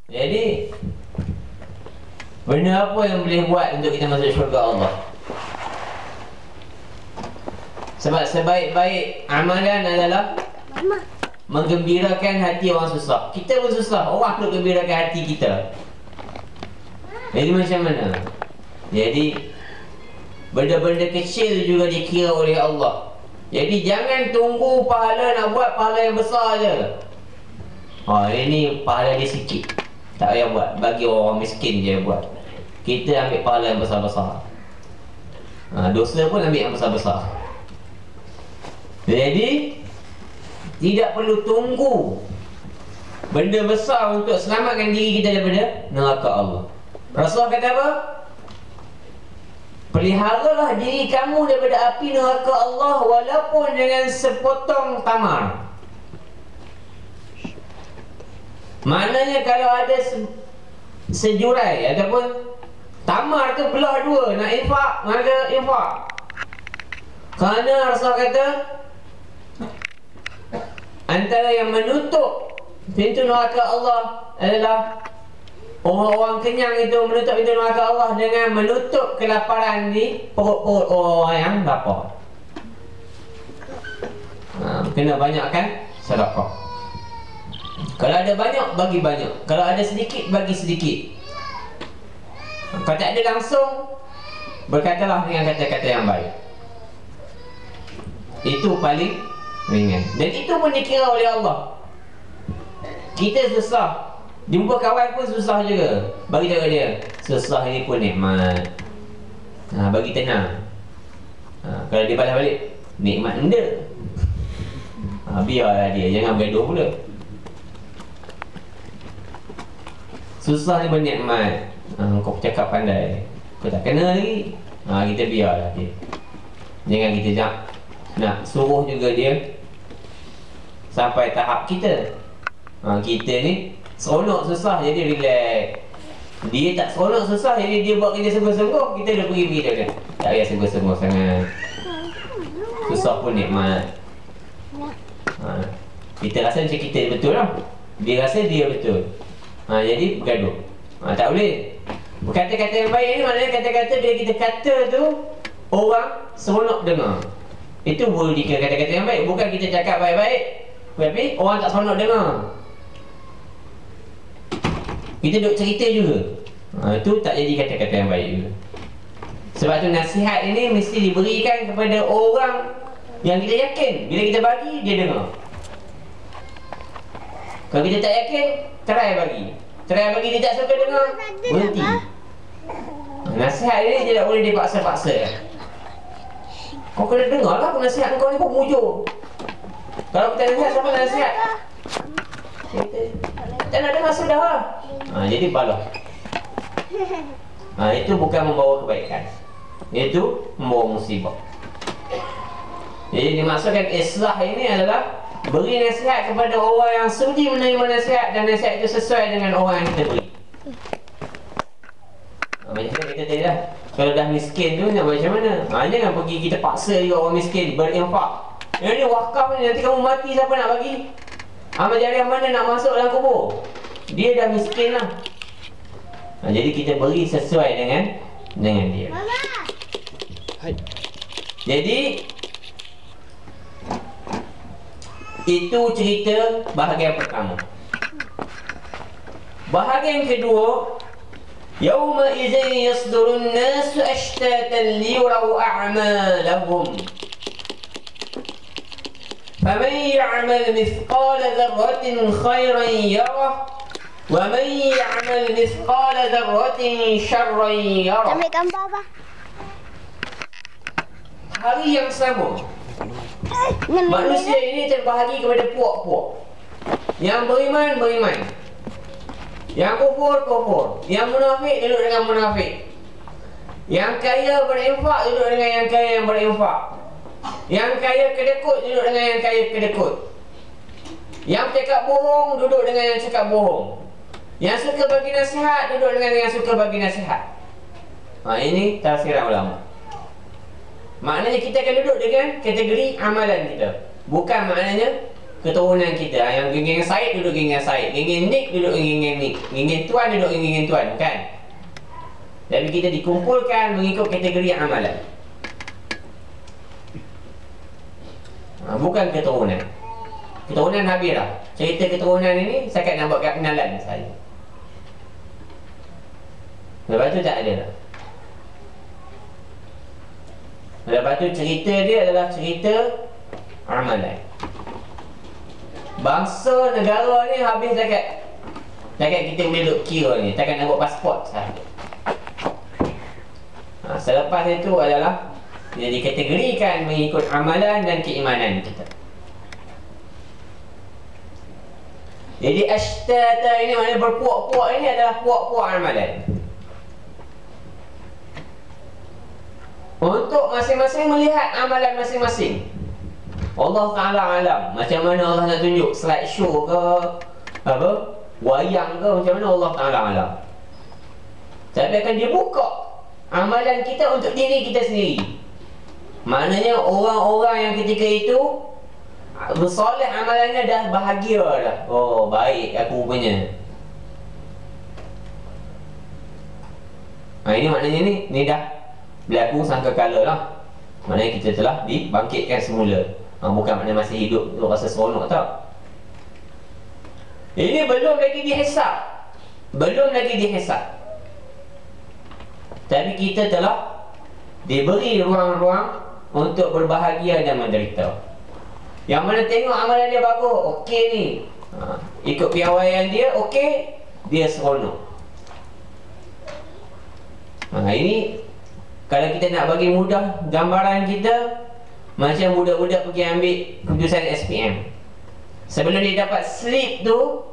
Jadi benda apa yang boleh buat untuk kita masuk syurga Allah? Sebab sebaik-baik amalan adalah menggembirakan hati orang susah. Kita pun susah, orang nak gembirakan hati kita. Jadi macam mana? Jadi benda-benda kecil juga dikira oleh Allah. Jadi jangan tunggu pahala nak buat pahala yang besar je. Ini pahala dia sikit, tak payah buat, bagi orang miskin je buat. Kita ambil pahala yang besar-besar. Dosa pun ambil yang besar-besar. Jadi tidak perlu tunggu benda besar untuk selamatkan diri kita daripada neraka Allah. Rasulullah kata apa? Peliharalah diri kamu daripada api neraka Allah walaupun dengan sepotong tamar. Maknanya kalau ada sejurai ataupun tamar tu belah dua, nak infak, maka infak. Kerana Rasulullah kata antara yang menutup pintu neraka Allah adalah orang-orang kenyang itu menutup pintu neraka Allah dengan menutup kelaparan di perut-perut orang yang lapar. Kena banyakkan sedekah. Kalau ada banyak, bagi banyak. Kalau ada sedikit, bagi sedikit. Kalau tak ada langsung, berkatalah dengan kata-kata yang baik. Itu paling ringan. Dan itu pun dikira oleh Allah. Kita susah, jumpa kawan pun susah juga. Bagi cara dia, susah ini pun nikmat. Bagi tenang. Kalau dia balas balik, nikmat anda. Biarlah dia, jangan bergaduh pula. Susah ni pun nikmat. Kau cakap pandai, kau tak kena lagi. Kita biarlah dia. Jangan kita nak suruh juga dia sampai tahap kita. Kita ni seronok susah jadi relax. Dia tak seronok susah jadi dia buat kerja sungguh-sungguh. Kita dah pergi dah kan. Tak payah sungguh-sungguh sangat. Susah pun nikmat. Kita rasa macam kita betul lah, dia rasa dia betul. Jadi bergaduh. Tak boleh. Kata-kata yang baik ni maknanya kata-kata bila kita kata tu orang seronok dengar. Itu boleh dikira kata-kata yang baik. Bukan kita cakap baik-baik tapi orang tak seronok dengar. Kita duk cerita juga. Itu tak jadi kata-kata yang baik juga. Sebab tu nasihat ini mesti diberikan kepada orang yang kita yakin. Bila kita bagi, dia dengar. Kalau kita tak yakin, try bagi. Try bagi, dia tak suka dengar, berhenti. Nasihat ini tidak boleh dipaksa-paksa. Kau kena dengar lah nasihat kau ni, kau mujur. Kalau kita nasihat, siapa nak nasihat? Kita nak dengar sudah lah. Jadi balas. Itu bukan membawa kebaikan, itu membawa musibah. Jadi dimaksudkan islah ini adalah beri nasihat kepada orang yang sudi menerima nasihat, dan nasihat itu sesuai dengan orang yang kita beri. Macam kita tadi dah, kalau dah miskin tu nak macam mana? Jangan pergi kita paksa juga orang miskin berinfak. Yang ni wakaf ni, nanti kamu mati siapa nak bagi? Amal jariah mana nak masuk dalam kubur? Dia dah miskin lah. Jadi kita beri sesuai dengan dia. Jadi itu cerita bahagian pertama. Bahagian kedua, yauma idzin yasdurun nas ashtatan liyuraw a'malahum. Faman ya'mal mithqala dzarratin khairan yarah wa man ya'mal mithqala dzarratin syarran yarah. Ambil gambar apa? Hari yang sama, manusia ini terbahagi kepada puak-puak. Yang beriman, beriman. Yang kufur, kufur. Yang munafik, duduk dengan munafik. Yang kaya berinfak, duduk dengan yang kaya yang berinfak. Yang kaya kedekut, duduk dengan yang kaya kedekut. Yang cakap bohong, duduk dengan yang cakap bohong. Yang suka bagi nasihat, duduk dengan yang suka bagi nasihat. Ini tafsiran ulama. Maknanya kita akan duduk dengan kategori amalan kita. Bukan maknanya keturunan kita. Yang geng-geng Said duduk geng-geng Said, geng-geng Nick duduk geng-geng Nick, geng-geng Tuan duduk geng-geng Tuan, kan? Tapi kita dikumpulkan mengikut kategori amalan. Bukan keturunan. Keturunan habis lah. Cerita keturunan ini saya nak buat kenalan saya. Lepas tu tak ada lah. Lepas tu cerita dia adalah cerita amalan. Bangsa negara ni habis dekat kita boleh duk kira ni. Takkan nak buat pasport sahaja. Selepas itu adalah dia dikategorikan mengikut amalan dan keimanan kita. Jadi ashtata ini maknanya berpuak-puak, ini adalah puak-puak amalan. Untuk masing-masing melihat amalan masing-masing. Allah Ta'ala alam. Macam mana Allah nak tunjuk, slide show ke apa, wayang ke, macam mana Allah Ta'ala alam. Tapi akan dia buka amalan kita untuk diri kita sendiri. Maknanya orang-orang yang ketika itu bersoleh amalannya dah bahagia dah. Oh, baik aku punya. Ini maknanya ni dah berlaku sangka kala lah. Maknanya kita telah dibangkitkan semula. Bukan maknanya masih hidup tu rasa seronok tak. Ini belum lagi dihisap. Belum lagi dihisap. Tapi kita telah diberi ruang-ruang untuk berbahagia dan menderita. Yang mana tengok amalan dia bagus, okey ni, ikut piawaian dia, okey, dia seronok. Ini kalau kita nak bagi mudah gambaran kita, macam budak-budak pergi ambil keputusan SPM. Sebelum dia dapat slip tu,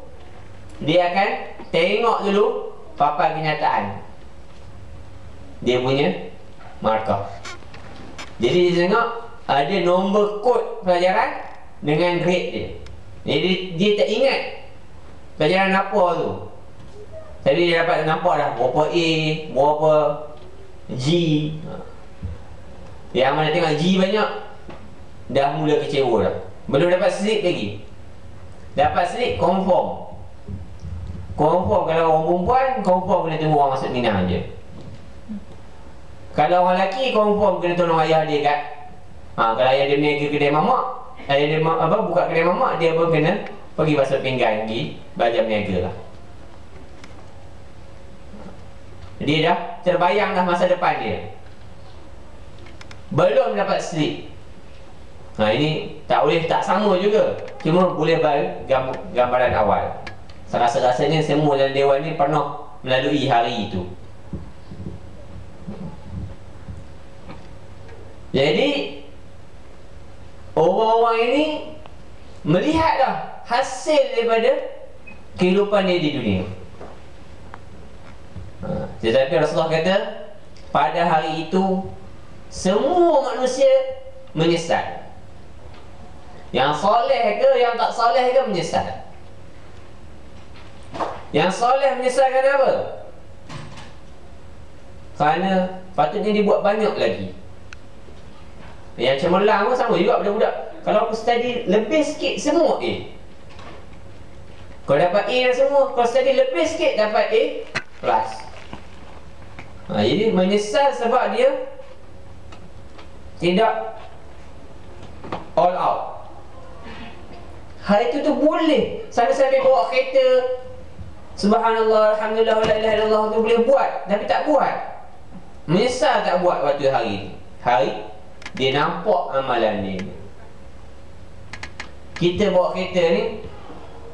dia akan tengok dulu papan kenyataan dia punya markah. Jadi dia tengok ada nombor kod pelajaran dengan grade dia. Jadi dia tak ingat pelajaran apa tu. Tadi dia dapat nampak dah berapa A, berapa G. Yang mana tengok G banyak, dah mula kecewa dah. Belum dapat slip lagi. Dapat slip confirm. Confirm kalau orang perempuan, confirm kena tunggu orang masuk Minang je. Kalau orang lelaki, confirm kena tolong ayah dia kat kalau ayah dia berniaga kedai mamak, ayah dia buka kedai mamak, dia pun kena pergi basuh pinggan di belajar berniaga lah. Dia dah terbayang dah masa depan dia. Belum dapat slip. Ini tak boleh tak sama juga. Cuma boleh gambaran awal. Rasa-rasanya semua dalam dewan ni pernah melalui hari itu. Jadi orang-orang ini melihatlah hasil daripada kehidupan dia di dunia. Tetapi Rasulullah kata, pada hari itu semua manusia menyesal. Yang soleh ke, yang tak soleh ke menyesal. Yang soleh menyesal kenapa? Kerana patutnya dibuat banyak lagi. Yang cemerlang pun sama juga budak-budak. Kalau aku study lebih sikit, semua A. Kalau dapat A dan semua, kalau study lebih sikit dapat A plus. Jadi menyesal sebab dia tidak all out. Hari itu tu boleh sambil-sambil bawa kereta, subhanallah, alhamdulillah, la ilaha illallah tu boleh buat, tapi tak buat. Menyesal tak buat waktu hari ni. Hari dia nampak amalan dia. Kita bawa kereta ni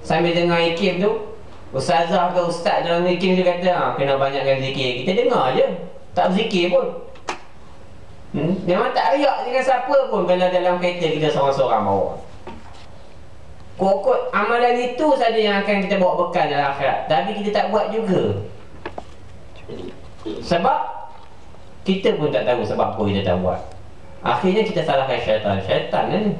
sambil dengar ikim tu, ustazah ke ustaz dalam ikim tu kata kena banyakkan zikir. Kita dengar je, tak berzikir pun. Memang tak riak dengan siapa pun kalau dalam kereta kita seorang-seorang bawa. Kokot amalan itu saja yang akan kita bawa bekal dalam akhirat. Tapi kita tak buat juga. Sebab kita pun tak tahu sebab apa kita tak buat. Akhirnya kita salahkan syaitan. Syaitan ni